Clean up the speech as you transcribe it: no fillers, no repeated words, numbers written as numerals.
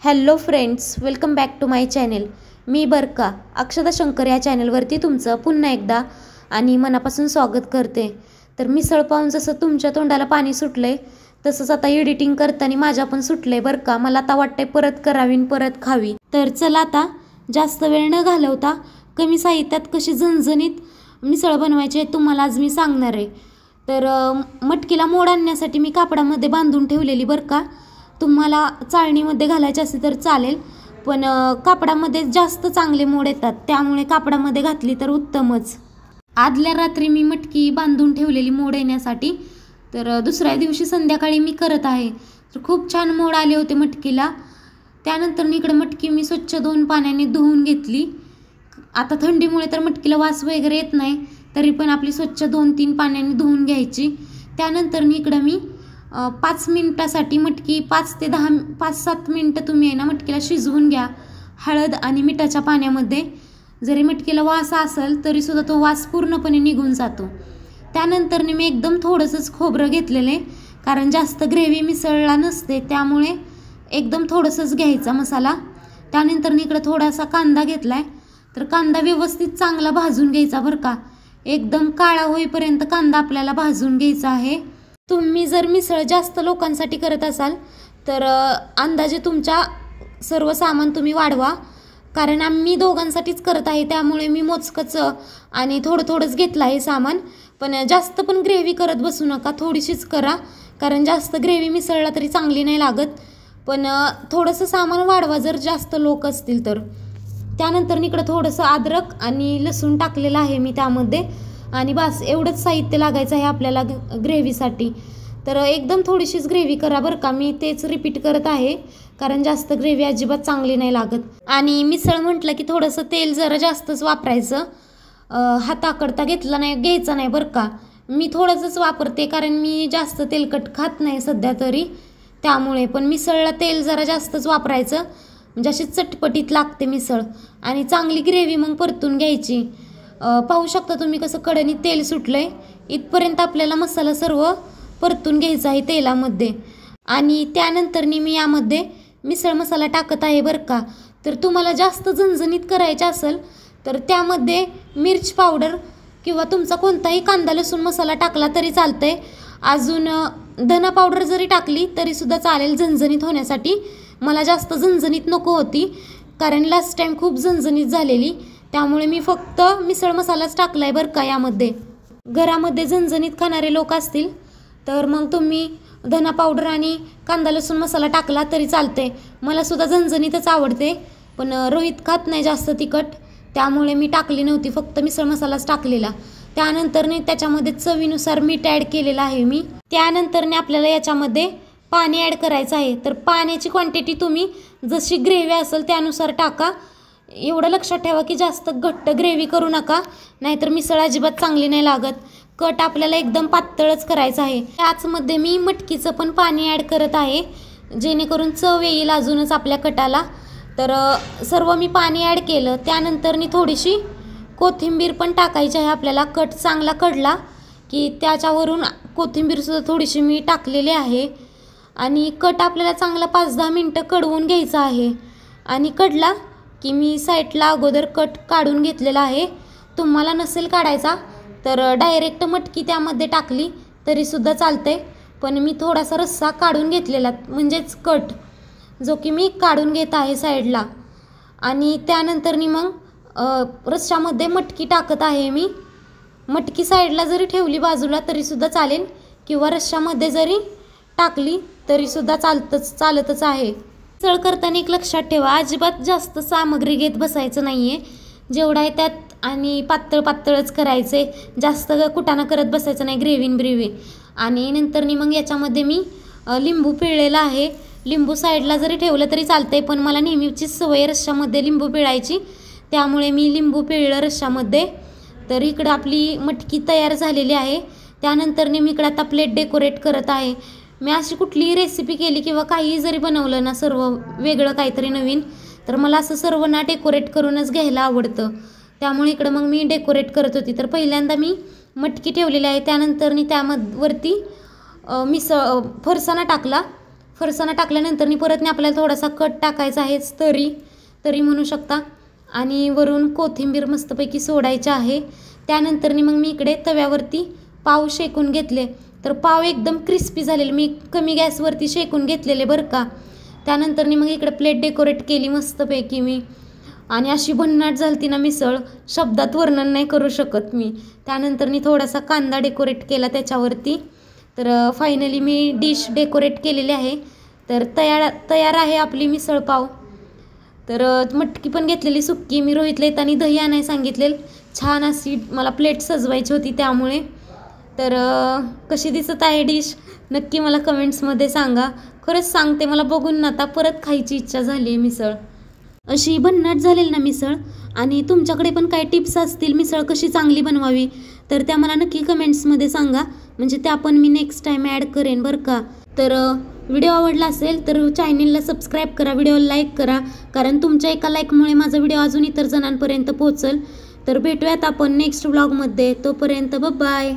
Hello friends, welcome back to my channel. मी बरका अक्षदा शंकर या चॅनलवरती तुमचं पुन्हा एकदा आणि मनापासून स्वागत करते। तर मिसळ पाहून जसं तुमच्या तोंडाला पाणी सुटलंय तसंच आता एडिटिंग करताना माझ्या पण सुटलंय बरका। मला आता वाटतंय परत करावी परत खावी। तर चला आता जास्त वेळ न घालवता कमी साहित्यात कशी झणझणीत मिसळ बनवायची आहे तुम्हाला आज मी सांगणार आहे। तर मटकीला मोड आणण्यासाठी मी कापडामध्ये बांधून ठेवलेली बरका। तुम्हाला चाळणीमध्ये घालायचे असेल तर चालेल, पण कापडामध्ये जास्त चांगले मोड येतात, त्यामुळे कापडामध्ये घातली तर उत्तमच। आदल्या रात्री मी मटकी बांधून ठेवलेली मोड येण्यासाठी, तर दुसऱ्या दिवशी संध्याकाळी मी करत आहे। तर खूप छान मोड आले होते मटकीला। त्यानंतर इकडे मटकी मी स्वच्छ 2 पाण्याने धुवून घेतली। आता थंडीमुळे तर मटकीला वास वगैरे येत नाही, तरी पण आपली स्वच्छ 2-3 पाण्याने धुवून घ्यायची। त्यानंतर इकडे मी 5 मिनिटासाठी मटकी 5-7 मिनिटं तुम्ही आहे ना मटकीला शिजवून घ्या हळद आणि मिठाच्या पाण्यामध्ये। जरी मटकीला वास असेल तरी सुद्धा तो वास पूर्णपणे निघून जातो। त्यानंतर मी एकदम थोडंसंच खोबरं घेतलेले, कारण जास्त ग्रेव्ही मिसळला नसते, त्यामुळे एकदम थोडंसंच घ्यायचा मसाला। त्यानंतर इकडे थोडासा कांदा घेतलाय, तर कांदा व्यवस्थित चांगला भाजून घ्यायचा बरं का। एकदम काळा होईपर्यंत कांदा आपल्याला भाजून घ्यायचा आहे। तुम्ही जर मिसळ जास्त लोकांसाठी करत असाल तर अंदाजे तुमच्या सर्व सामान तुम्ही वाढवा, कारण आम्ही दोघांसाठीच करत आहे, त्यामुळे मी मोजकच आणि थोडंच घेतलं आहे सामान। पण जास्त पण ग्रेव्ही करत बसू नका, थोडीशीच करा, कारण जास्त ग्रेव्ही मिसळला तरी चांगली नाही लागत। पण थोडंसं सामान वाढवा जर जास्त लोक असतील तर। त्यानंतर इकडे थोडंसं अद्रक आणि लसूण टाकलेलं आहे मी त्यामध्ये, आणि बस एवढंच साहित्य लागायचं आहे आपल्याला ग्रेव्हीसाठी। तर एकदम थोडीशीच ग्रेव्ही करा बरं का, मी तेच रिपीट करत आहे, कारण जास्त ग्रेव्ही अजिबात चांगली नाही लागत। आणि मिसळ म्हटलं की थोडंसं तेल जरा जास्तच वापरायचं, हाताकडता घ्यायचा नाही बरं का। मी थोडंसंच वापरते, कारण मी जास्त तेलकट खात नाही सध्या तरी, त्यामुळे। पण मिसळला तेल जरा जास्तच वापरायचं, म्हणजे अशी चटपटीत लागते मिसळ। आणि चांगली ग्रेव्ही मग परतून घ्यायची। पाहू शकता तुम्ही कसं कढईत तेल सुटलंय, इथपर्यंत आपल्याला मसाला सर्व परतून घ्यायचा आहे तेलामध्ये। आणि त्यानंतर मी यामध्ये मिसळ मसाला टाकत आहे बरं का। तर तुम्हाला जास्त झणझणीत करायचं असेल तर त्यामध्ये मिर्च पावडर किंवा तुमचा कोणताही कांदा लसूण मसाला टाकला तरी चालतंय। अजून धना पावडर जरी टाकली तरी सुद्धा चालेल झणझणीत होण्यासाठी। मला जास्त झणझणीत नको होती, कारण लास्ट टाइम खूप झणझणीत झालेली, त्यामुळे मी फक्त मिसळ मसालाच टाकलाय बरं का यामध्ये। घरामध्ये झणझणीत खाणारे लोक असतील तर मग तुम्ही धना पावडर आणि कांदा लसूण मसाला टाकला तरी चालते। मला सुद्धा झणझणीतच आवडते, पण रोहित खात नाही जास्त तिखट, त्यामुळे मी टाकली नव्हती, फक्त मिसळ मसालाच टाकलेला। त्यानंतर त्याच्यामध्ये चवीनुसार मीठ ॲड केलेलं आहे मी। त्यानंतर आपल्याला याच्यामध्ये पाणी ॲड करायचं आहे। तर पाण्याची क्वांटिटी तुम्ही जशी ग्रेव्ही असेल त्यानुसार टाका। एवढं लक्षात ठेवा की जास्त घट्ट ग्रेव्ही करू नका, नाहीतर मिसळ अजिबात चांगली नाही लागत। कट आपल्याला एकदम पातळच करायचं आहे। त्याचमध्ये मी मटकीचं पण पाणी ॲड करत आहे, जेणेकरून चव येईल अजूनच आपल्या कटाला। तर सर्व मी पाणी ॲड केलं। त्यानंतर थोडीशी कोथिंबीर पण टाकायची आहे आपल्याला। कट चांगला कडला की त्याच्यावरून कोथिंबीरसुद्धा थोडीशी मी टाकलेली आहे। आणि कट आपल्याला चांगला 5-10 मिनटं कडवून घ्यायचा आहे। आणि कडला की मी साईडला अगोदर कट काढून घेतलेला आहे। तुम्हाला नसेल काढायचा तर डायरेक्ट मटकी त्यामध्ये टाकली तरीसुद्धा चालते, पण मी थोडासा रस्सा काढून घेतलेला, म्हणजेच कट जो की मी काढून घेत आहे साईडला। आणि त्यानंतर मग रस्स्यामध्ये मटकी टाकत आहे मी। मटकी साईडला जरी ठेवली बाजूला तरीसुद्धा चालेल, किंवा रस्स्यामध्ये जरी टाकली तरीसुद्धा चालतच आहे। मिसळ करताना एक लक्षात ठेवा, अजिबात जास्त सामग्री घेत बसायचं नाही आहे, जेवढा आहे त्यात, आणि पातळच करायचे, जास्त कुटाणा करत बसायचं नाही ग्रेव्ही। आणि नंतर मग याच्यामध्ये मी लिंबू पिळलेला आहे। लिंबू साईडला जरी ठेवलं तरी चालतंय, पण मला नेहमीची सवय रश्श्यामध्ये लिंबू पिळायची, त्यामुळे मी लिंबू पिळलं रश्श्यामध्ये। तर इकडं आपली मटकी तयार झालेली आहे। त्यानंतर मी इकडं आता प्लेट डेकोरेट करत आहे। मी अशी कुठलीही रेसिपी केली किंवा काहीही जरी बनवलं ना, सर्व वेगळं काहीतरी नवीन, तर मला असं सर्व ना डेकोरेट करूनच घ्यायला आवडतं, त्यामुळे इकडं मग मी डेकोरेट करत होती। तर पहिल्यांदा मी मटकी ठेवलेली आहे, त्यानंतर त्यावरती फरसाणा टाकला, फरसाणा टाकल्यानंतर परत आपल्याला थोडासा कट टाकायचा आहे, तरी म्हणू शकता, आणि वरून कोथिंबीर मस्तपैकी सोडायची आहे. त्यानंतर मग मी इकडे तव्यावरती पाव शेकून घेतले. तर पाव एकदम क्रिस्पी झालेले, मी कमी गॅसवरती शेकून घेतलेले बरं का. त्यानंतर मग इकडे प्लेट डेकोरेट केली मस्तपैकी मी, आणि अशी भन्नाट झालती ना मिसळ, शब्दात वर्णन नाही करू शकत मी. त्यानंतर थोडासा कांदा डेकोरेट केला त्याच्यावरती. तर फायनली मी डिश डेकोरेट केलेली आहे. तर तयार आहे आपली मिसळ पाव. तर मटकी पण घेतलेली सुक्की, मी रोहितला येताना दही आणायला सांगितलेलं, छान अशी मला प्लेट सजवायची होती त्यामुळे. तर कशी दिसत आहे डिश नक्की मला कमेंट्समध्ये सांगा. खरंच सांगते, मला बघून ना आता परत खायची इच्छा झाली आहे मिसळ, अशी भन्नाट झालेली ना मिसळ. आणि तुमच्याकडे पण काही टिप्स असतील मिसळ कशी चांगली बनवावी तर त्या मला नक्की कमेंट्समध्ये सांगा, म्हणजे त्या पण मी नेक्स्ट टाईम ॲड करेन बरं का. तर व्हिडिओ आवडला असेल तर चॅनलला सबस्क्राईब करा, व्हिडिओला लाईक करा, कारण तुमच्या एका लाईकमुळे माझा व्हिडिओ अजून इतर जणांपर्यंत पोहोचेल. तर भेटूयात आपण नेक्स्ट व्लॉगमध्ये, तोपर्यंत बाय.